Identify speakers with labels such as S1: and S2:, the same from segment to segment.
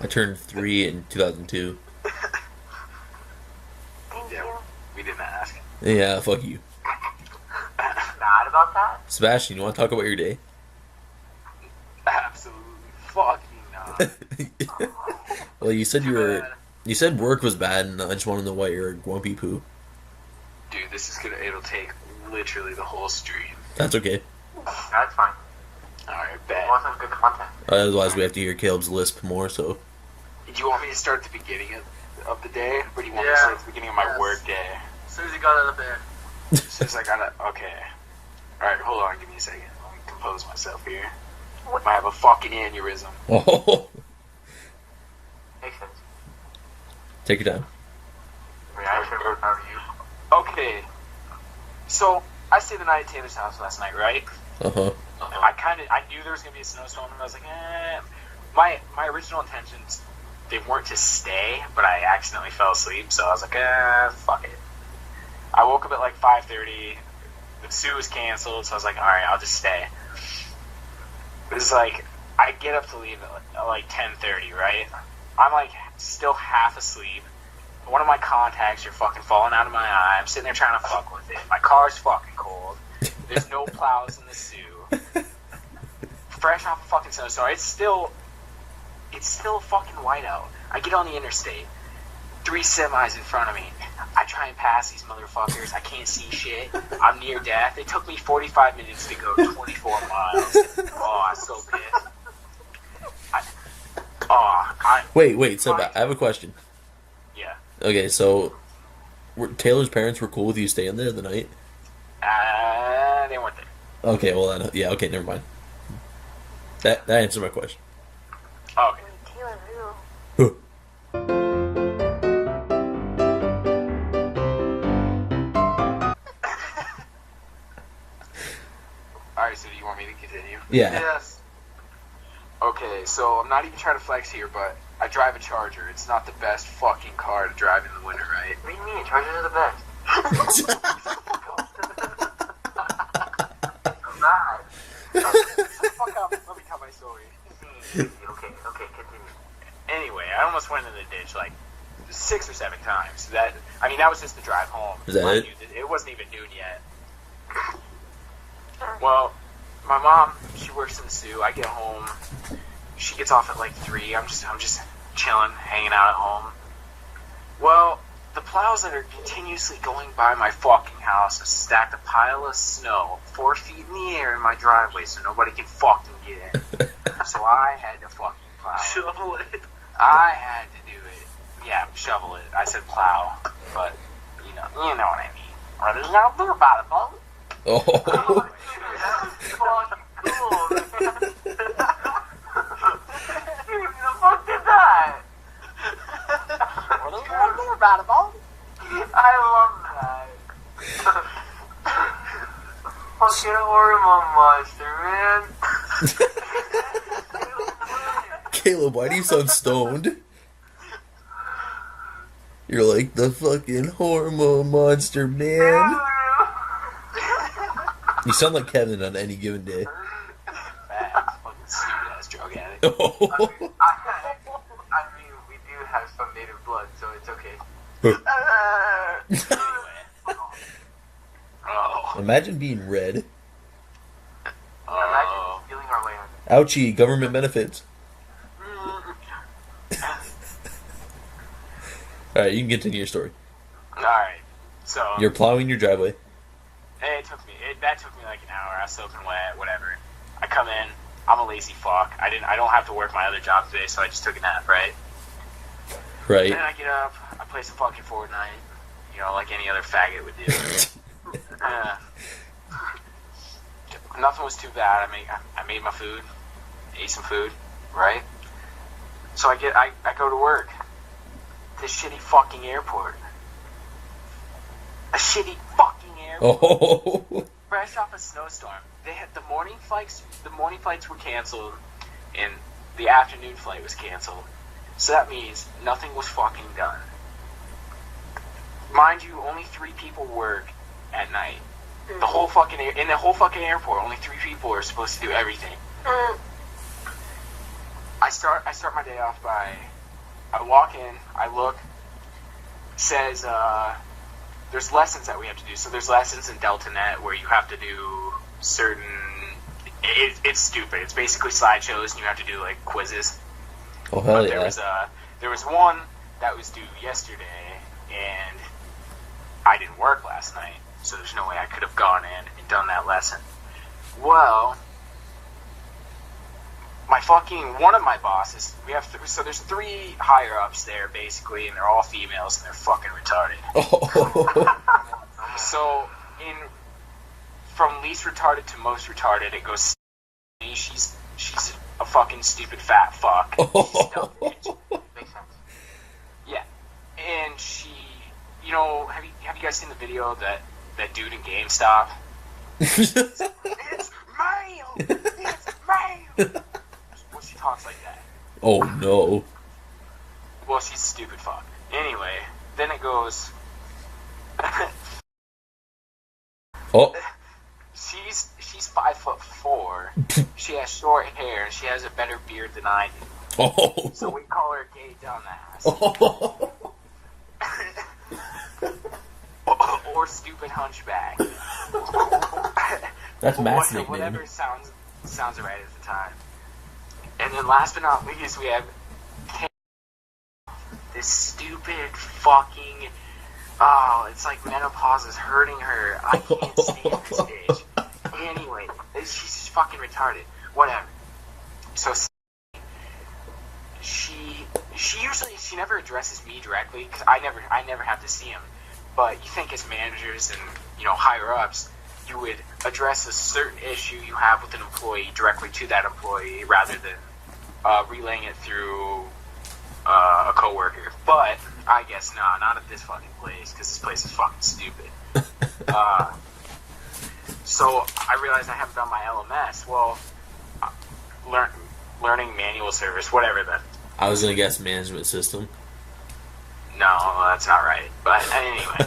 S1: I turned 3 in 2002.
S2: Thank you.
S3: We didn't ask.
S1: Yeah, fuck you.
S2: Mad about that?
S1: Sebastian, you want to talk about your day?
S3: Absolutely fucking not.
S1: Well, you said you said work was bad, and I just want to know why you're a grumpy poo.
S3: Dude, this is it'll take literally the whole stream.
S1: That's okay.
S2: That's fine.
S3: Alright, bet.
S2: You want some good content?
S1: Otherwise, we have to hear Caleb's lisp more. So
S3: Do you want me to start at the beginning of the day, or do you want me
S2: Yeah.
S3: to start at the beginning of my
S2: Yes.
S3: work day?
S2: As soon as you got out of bed.
S3: Since I gotta, okay. Alright, hold on, give me a second. Let me compose myself here. I might have a fucking aneurysm.
S1: oh,
S2: Makes sense.
S1: take your time.
S2: I mean, I should have out you.
S3: Okay, so I stayed the night at Taylor's house last night, right?
S1: Uh-huh.
S3: I knew there was gonna be a snowstorm, and I was like, My original intentions, they weren't to stay, but I accidentally fell asleep, so I was like, fuck it. I woke up at like 5:30. The zoo was canceled, so I was like, alright, I'll just stay. It was like, I get up to leave at like 10:30, right? I'm like still half asleep. One of my contacts are fucking falling out of my eye. I'm sitting there trying to fuck with it. My car's fucking cold. There's no plows in the zoo. Fresh off a fucking snowstorm. It's still fucking white out. I get on the interstate. 3 semis in front of me. I try and pass these motherfuckers. I can't see shit. I'm near death. It took me 45 minutes to go 24 miles. Oh, I'm so pissed.
S1: Wait, Seb, I have a question.
S3: Yeah.
S1: Okay, so Taylor's parents were cool with you staying there the night?
S3: They weren't there.
S1: Okay, well, then, yeah, okay, never mind. That answered my question.
S3: Oh, okay.
S2: Taylor, who?
S3: Alright, so do you want me to continue?
S1: Yeah.
S2: Yes.
S3: Okay, so I'm not even trying to flex here, but I drive a Charger. It's not the best fucking car to drive in the winter, right?
S2: What do you mean? Chargers are the best. I'm not.
S3: Fuck up. Let me tell my story.
S2: Okay, continue.
S3: Anyway, I almost went in the ditch like 6 or 7 times. That was just the drive home.
S1: Is that
S3: Mind
S1: it?
S3: you, it wasn't even noon yet. Well, my mom, she works in the zoo. I get home. She gets off at like 3. I'm just chilling, hanging out at home. Well, the plows that are continuously going by my fucking house have stacked a pile of snow 4 feet in the air in my driveway so nobody can fucking get in. So I had to fucking plow.
S2: Shovel it.
S3: I had to do it. Yeah, shovel it. I said plow, but you know what I mean. Or there's nothing to do about it, bro.
S1: Oh.
S2: Fucking cool, man. Who the fuck did that?
S3: Or there's nothing to do about it, bro.
S2: I love that. Fucking hormone monster, man.
S1: Caleb, why do you sound stoned? You're like the fucking hormone monster, man. You sound like Kevin on any given day.
S3: Facts. Fucking stupid ass drug addict.
S1: Oh.
S2: I mean, we do have some native blood, so it's okay.
S3: Anyway. Oh.
S1: Imagine being red.
S3: Oh.
S2: Imagine stealing our land.
S1: Ouchie, government benefits. Alright, you can continue your story.
S3: Alright. So
S1: You're plowing your driveway.
S3: That took me like an hour. I was soaking wet, whatever. I come in. I'm a lazy fuck. I don't have to work my other job today, so I just took a nap, right?
S1: Right.
S3: Then I get up. I play some fucking Fortnite. You know, like any other faggot would do. Nothing was too bad. I made my food. Ate some food, right? So I go to work. This shitty fucking airport. A shitty fucking airport.
S1: Oh.
S3: Fresh off a snowstorm. They had the morning flights were canceled and the afternoon flight was canceled. So that means nothing was fucking done. Mind you, only 3 people work at night. In the whole fucking airport, only 3 people are supposed to do everything. I start my day off by I walk in, I look, says, there's lessons that we have to do. So there's lessons in DeltaNet where you have to do certain... It's stupid. It's basically slideshows, and you have to do, like, quizzes.
S1: Oh, hell
S3: But
S1: yeah.
S3: there was one that was due yesterday, and I didn't work last night, so there's no way I could have gone in and done that lesson. Well, one of my bosses, so there's 3 higher-ups there, basically, and they're all females, and they're fucking retarded. So, from least retarded to most retarded, it goes, she's a fucking stupid fat fuck. She's a dumb bitch.
S2: Makes sense.
S3: Yeah. And she, you know, have you guys seen the video that dude in GameStop? It's mail! It's mail! Well, she talks like that.
S1: Oh, no.
S3: Well, she's a stupid fuck. Anyway, then it goes...
S1: Oh.
S3: She's 5'4". She has short hair, and she has a better beard than I do.
S1: Oh.
S3: So we call her gay dumbass.
S1: Oh.
S3: Or stupid hunchback.
S1: That's Matt's nickname.
S3: Whatever sounds right at the time. And then last but not least, we have this stupid fucking... Oh, it's like menopause is hurting her. I can't stand this bitch. Anyway, she's just fucking retarded. Whatever. So she never addresses me directly because I never have to see him. But you think as managers and higher ups, you would address a certain issue you have with an employee directly to that employee rather than relaying it through a coworker. But I guess not at this fucking place because this place is fucking stupid. So I realized I haven't done my LMS. Well, learning manual service, whatever that.
S1: I was gonna guess management system.
S3: No, that's not right. But anyway.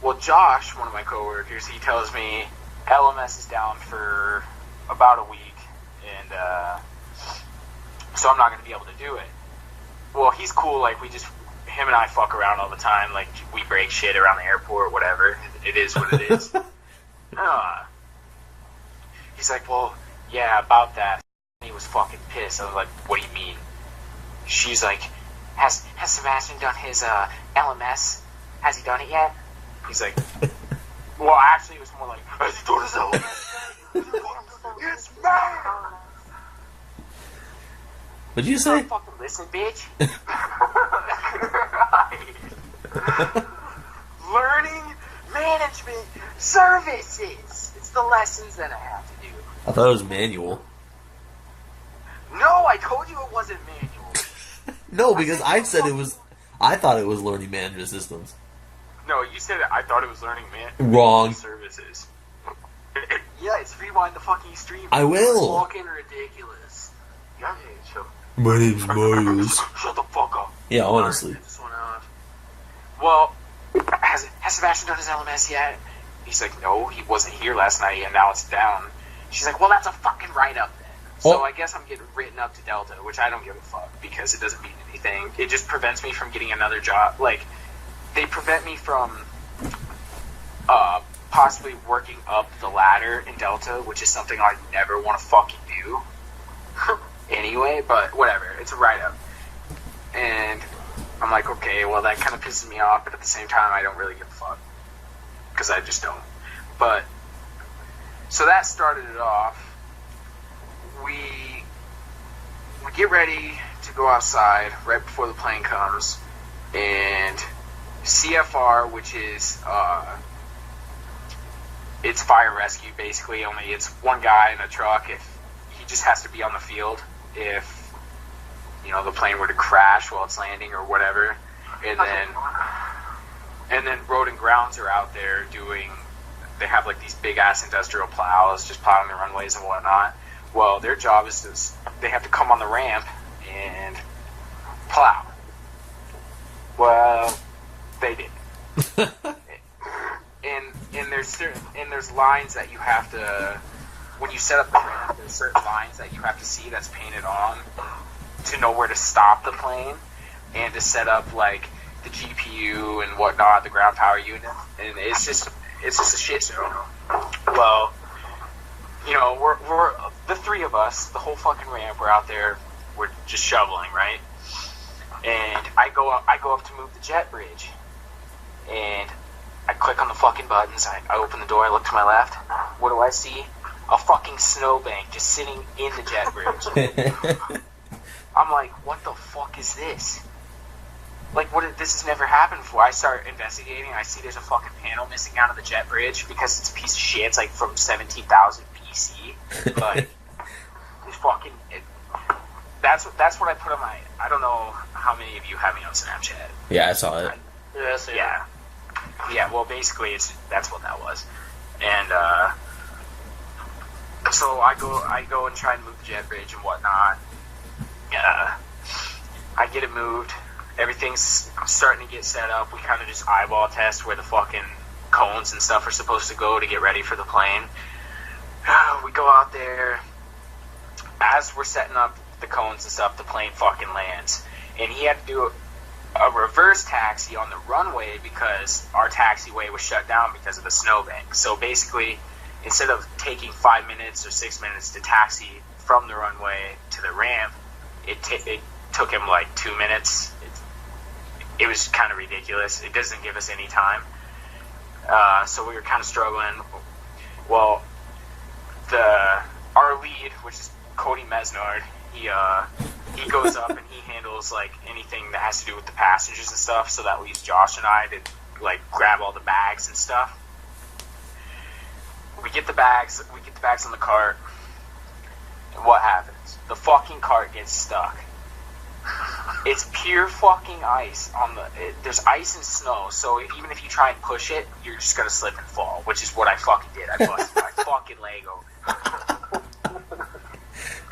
S3: Well, Josh, one of my coworkers, he tells me LMS is down for about a week, and so I'm not going to be able to do it. Well, he's cool. Like, him and I fuck around all the time. Like, we break shit around the airport, whatever. It is what it is. He's like, well, yeah, about that. He was fucking pissed. I was like, what do you mean? She's like, has Sebastian done his LMS? Has he done it yet? He's like, well, actually, it was more like, has he done his LMS? It's mine!
S1: What'd you say?
S3: Fucking listen, bitch. Learning management services. It's the lessons that I have to do.
S1: I thought it was manual.
S3: No, I told you it wasn't manual.
S1: No, because I said it was. I thought it was learning management systems.
S3: No, you said it. I thought it was learning
S1: Wrong.
S3: services. Yeah, it's rewind the fucking stream.
S1: I will.
S2: Fucking ridiculous. Yeah, chill.
S1: My name's Miles.
S3: Shut the fuck up.
S1: Yeah, honestly.
S2: Get this one off.
S3: Well, has Sebastian done his LMS yet? He's like, no, he wasn't here last night, and now it's down. She's like, well, that's a fucking write-up then. So
S1: Oh.
S3: I guess I'm getting written up to Delta, which I don't give a fuck, because it doesn't mean anything. It just prevents me from getting another job. Like, they prevent me from possibly working up the ladder in Delta, which is something I never want to fucking do. Anyway, but whatever. It's a write-up. And I'm like, okay, well, that kind of pisses me off, but at the same time, I don't really give a fuck. Because I just don't. But, so that started it off. We get ready to go outside right before the plane comes, and CFR, which is, it's fire rescue, basically, only it's one guy in a truck. If he just has to be on the field if the plane were to crash while it's landing or whatever, and then road and grounds are out there they have like these big ass industrial plows just plowing the runways and whatnot. Well, their job is they have to come on the ramp and plow. Well, they did. and there's lines that you have to when you set up the ramp, there's certain lines that you have to see that's painted on to know where to stop the plane and to set up like the GPU and whatnot, the ground power unit, and it's just a shit show. Well, you know, we're the three of us, the whole fucking ramp, we're out there, we're just shoveling, right? And I go up to move the jet bridge, and I click on the fucking buttons. I open the door. I look to my left. What do I see? A fucking snowbank just sitting in the jet bridge. I'm like, what the fuck is this? Like, this has never happened before. I start investigating. I see there's a fucking panel missing out of the jet bridge because it's a piece of shit. It's like from 17,000 BC. Like, it's fucking. That's what I put on my. I don't know how many of you have me on Snapchat.
S1: Yeah, I saw it.
S3: Yeah. Well, basically, that's what that was, and so I go and try and move the jet bridge and whatnot. I get it moved. Everything's starting to get set up. We kind of just eyeball test where the fucking cones and stuff are supposed to go to get ready for the plane. We go out there. As we're setting up the cones and stuff, the plane fucking lands. And he had to do a reverse taxi on the runway because our taxiway was shut down because of the snowbank. So basically, instead of taking 5 minutes or 6 minutes to taxi from the runway to the ramp, it took him like 2 minutes. It was kind of ridiculous. It doesn't give us any time. So we were kind of struggling. Well, our lead, which is Cody Mesnard, he goes up and he handles like anything that has to do with the passengers and stuff. So that leaves Josh and I to like grab all the bags and stuff. We get the bags on the cart, and what happens? The fucking cart gets stuck. It's pure fucking ice there's ice and snow, so even if you try and push it, you're just gonna slip and fall, which is what I fucking did. I busted my fucking Lego.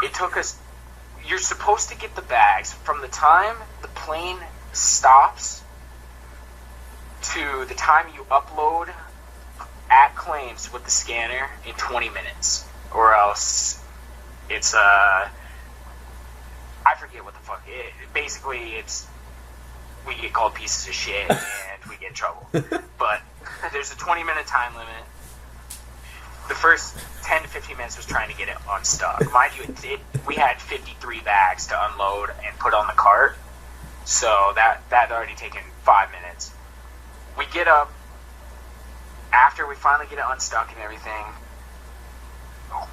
S3: It took us. You're supposed to get the bags from the time the plane stops to the time you upload at claims with the scanner in 20 minutes, or else it's I forget what the fuck. Basically, we get called pieces of shit and we get in trouble. But there's a 20-minute time limit. The first 10 to 15 minutes was trying to get it unstuck. Mind you, we had 53 bags to unload and put on the cart, so that had already taken 5 minutes. We get up after we finally get it unstuck and everything.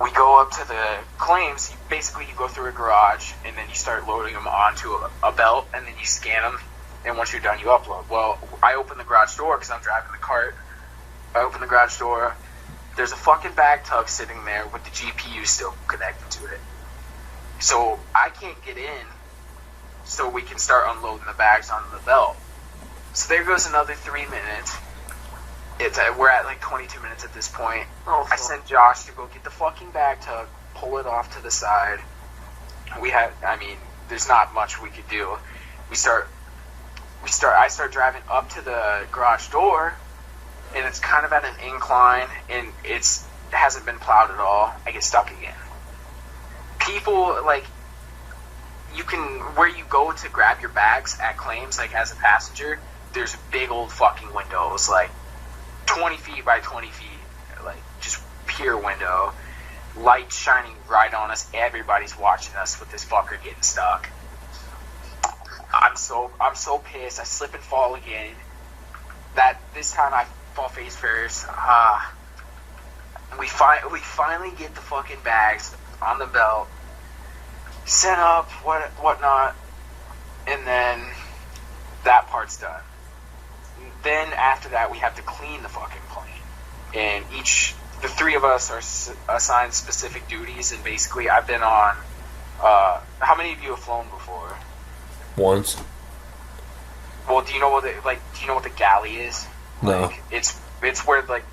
S3: We go up to the claims. Basically, you go through a garage, and then you start loading them onto a belt, and then you scan them, and once you're done, you upload. Well, I open the garage door because I'm driving the cart. I open the garage door. There's a fucking bag tug sitting there with the GPU still connected to it. So I can't get in so we can start unloading the bags onto the belt. So there goes another 3 minutes. We're at like 22 minutes at this point. I sent Josh to go get the fucking bag tug, pull it off to the side. There's not much we could do. I start driving up to the garage door, and it's kind of at an incline, and it hasn't been plowed at all. I get stuck again. People, like, where you go to grab your bags at claims, like as a passenger, there's big old fucking windows, like 20 feet by 20 feet, like just pure window, light shining right on us. Everybody's watching us with this fucker getting stuck. I'm so pissed. I slip and fall again. This time I fall face first. We finally get the fucking bags on the belt, set up, whatnot, and then that part's done. Then after that, we have to clean the fucking plane, and the three of us are assigned specific duties. And basically, I've been on. How many of you have flown before?
S1: Once.
S3: Well, do you know what the galley is?
S1: No.
S3: Like, it's where like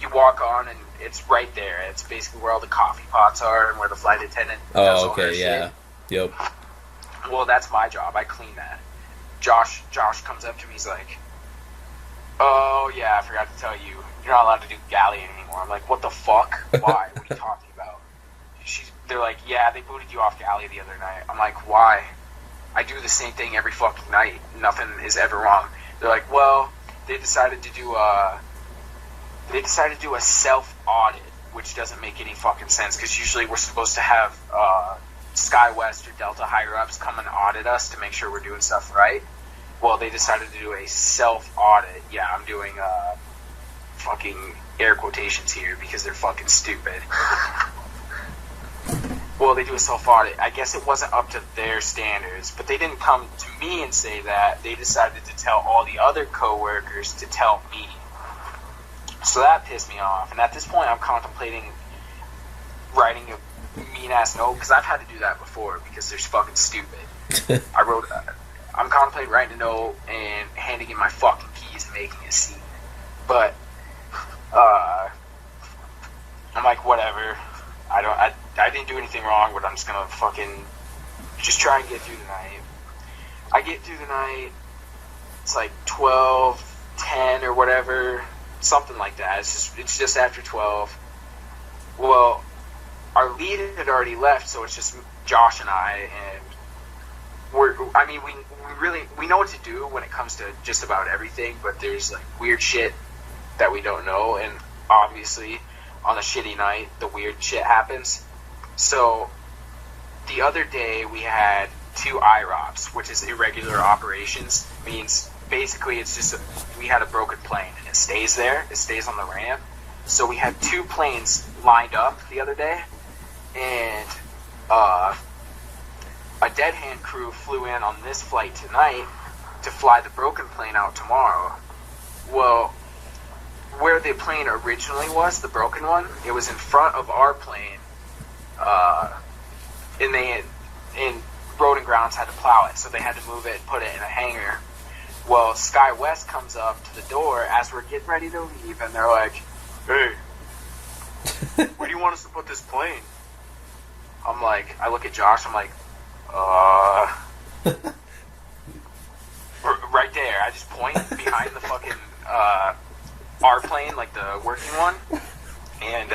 S3: you walk on and it's right there. It's basically where all the coffee pots are and where the flight attendant does all her
S1: yeah.
S3: shit.
S1: Yep.
S3: Well, that's my job. I clean that. Josh comes up to me. He's like, "Oh yeah, I forgot to tell you, you're not allowed to do galley anymore." I'm like, "What the fuck? Why? What are you talking about?" they're like, yeah, they booted you off galley the other night. I'm like, why? I do the same thing every fucking night. Nothing is ever wrong. They're like, well, they decided to do a self audit, which doesn't make any fucking sense because usually we're supposed to have SkyWest or Delta higher ups come and audit us to make sure we're doing stuff right. Well, they decided to do a self audit. Yeah, I'm doing fucking air quotations here because they're fucking stupid. Well, they do a self-audit. I guess it wasn't up to their standards, but they didn't come to me and say that. They decided to tell all the other coworkers to tell me. So that pissed me off. And at this point, I'm contemplating writing a mean-ass note, because I've had to do that before, because they're fucking stupid. I'm contemplating writing a note and handing in my fucking keys and making a scene. But, I'm like, whatever. I didn't do anything wrong, but I'm just gonna fucking just try and get through the night. I get through the night, it's like 12:10 or whatever, something like that. It's just after 12. Well, our lead had already left, so it's just Josh and I, and we know what to do when it comes to just about everything, but there's like weird shit that we don't know, and obviously on a shitty night, the weird shit happens. So, the other day we had 2 IROPs, which is irregular operations. Means basically it's just we had a broken plane and it stays there. It stays on the ramp. So we had 2 planes lined up the other day, and a dead hand crew flew in on this flight tonight to fly the broken plane out tomorrow. Well, where the plane originally was, the broken one, it was in front of our plane, and Road and Grounds had to plow it, so they had to move it and put it in a hangar. Well, SkyWest comes up to the door as we're getting ready to leave, and they're like, hey, where do you want us to put this plane? I'm like, I look at Josh, I'm like, right there. I just point behind the fucking, our plane, like the working one, and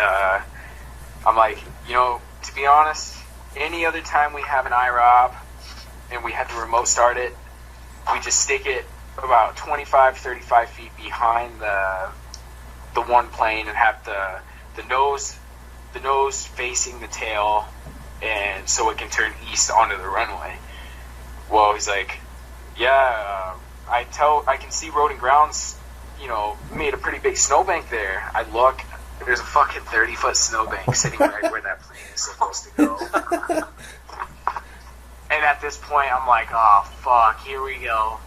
S3: I'm like, to be honest, any other time we have an IROP and we have to remote start it, we just stick it about 25, 35 feet behind the one plane and have the nose facing the tail, and so it can turn east onto the runway. Well, he's like, yeah, I can see Road and Grounds, made a pretty big snowbank there. I look, there's a fucking 30-foot snowbank sitting right where that plane is supposed to go. And at this point, I'm like, oh, fuck, here we go.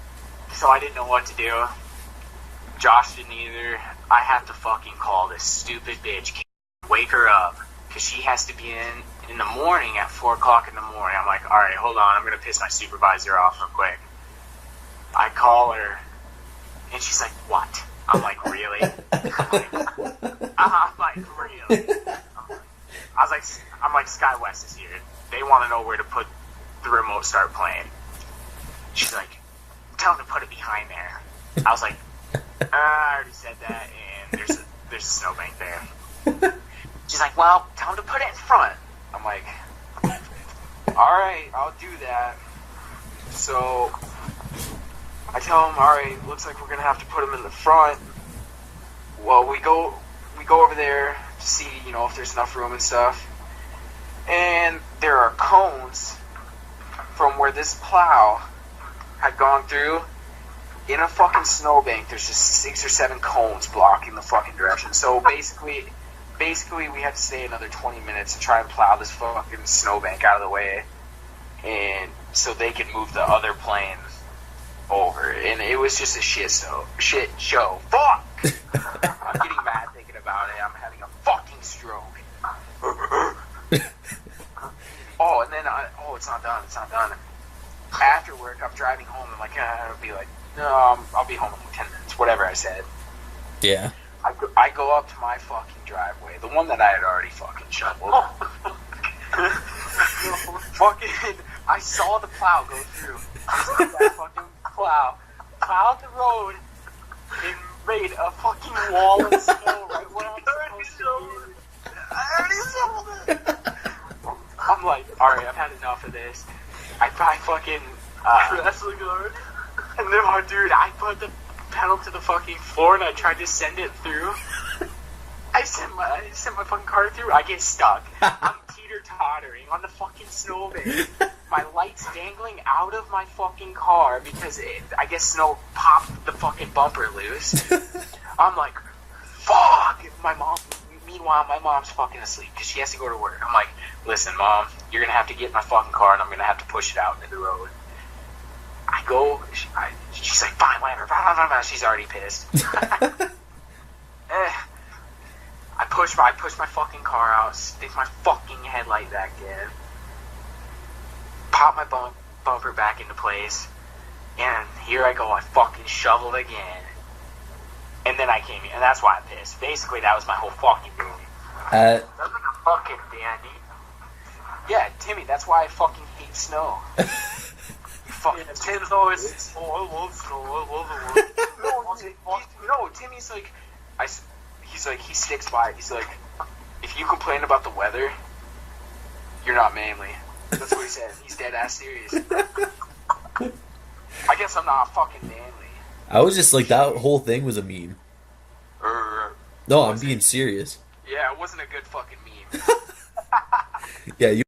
S3: So I didn't know what to do. Josh didn't either. I have to fucking call this stupid bitch, wake her up, because she has to be in the morning at 4 o'clock in the morning. I'm like, all right, hold on, I'm going to piss my supervisor off real quick. I call her, and she's like, what? I'm like, really? I'm like, really? I'm like, SkyWest is here. They want to know where to put the remote start plane. She's like, tell them to put it behind there. I was like, I already said that, and there's a snowbank there. She's like, well, tell them to put it in front. I'm like, alright, I'll do that. So I tell them, alright, looks like we're going to have to put them in the front. Well, we go over there to see, if there's enough room and stuff. And there are cones from where this plow had gone through. In a fucking snowbank, there's just 6 or 7 cones blocking the fucking direction. So basically we had to stay another 20 minutes to try and plow this fucking snowbank out of the way, and so they could move the other plane over. And it was just a shit show. Fuck! I'm getting mad thinking about it. I'm having a fucking stroke. Oh, and then it's not done. It's not done. After work, I'm driving home. I'm like, I'll be like, no, I'll be home in 10 minutes. Whatever I said.
S1: Yeah.
S3: I go up to my fucking driveway, the one that I had already fucking shoveled. I saw the plow go through. I saw that fucking plow plowed the road and made a fucking wall of snow right where I'm supposed to be. I already shoveled it. I'm like, alright, I've had enough of this. I buy fucking
S2: Wrestling guard.
S3: and then dude, I put the pedal to the fucking floor and I tried to send it through. I sent my fucking car through. I get stuck. I'm teeter-tottering on the fucking snow base. My light's dangling out of my fucking car because I guess snow popped the fucking bumper loose. I'm like, fuck! Meanwhile, my mom's fucking asleep because she has to go to work. I'm like, listen, Mom, you're going to have to get in my fucking car and I'm going to have to push it out into the road. I go, she's like, fine, whatever. She's already pissed. I push my fucking car out, stick my fucking headlight back in, pop my bumper back into place, and here I go, I fucking shoveled again. And then I came in, and that's why I'm pissed. Basically, that was my whole fucking movie.
S2: That's like a fucking dandy.
S3: Yeah, Timmy, that's why I fucking hate snow. You fucking...
S2: Yeah, Tim's always, I love snow, I love the world.
S3: No, Timmy's like... He's like, he sticks by it. He's like, if you complain about the weather, you're not manly. That's what he said. He's dead ass serious. I guess I'm not fucking manly.
S1: I was just like, that whole thing was a meme. No, I'm being serious.
S3: Yeah, it wasn't a good fucking meme.
S1: Yeah, you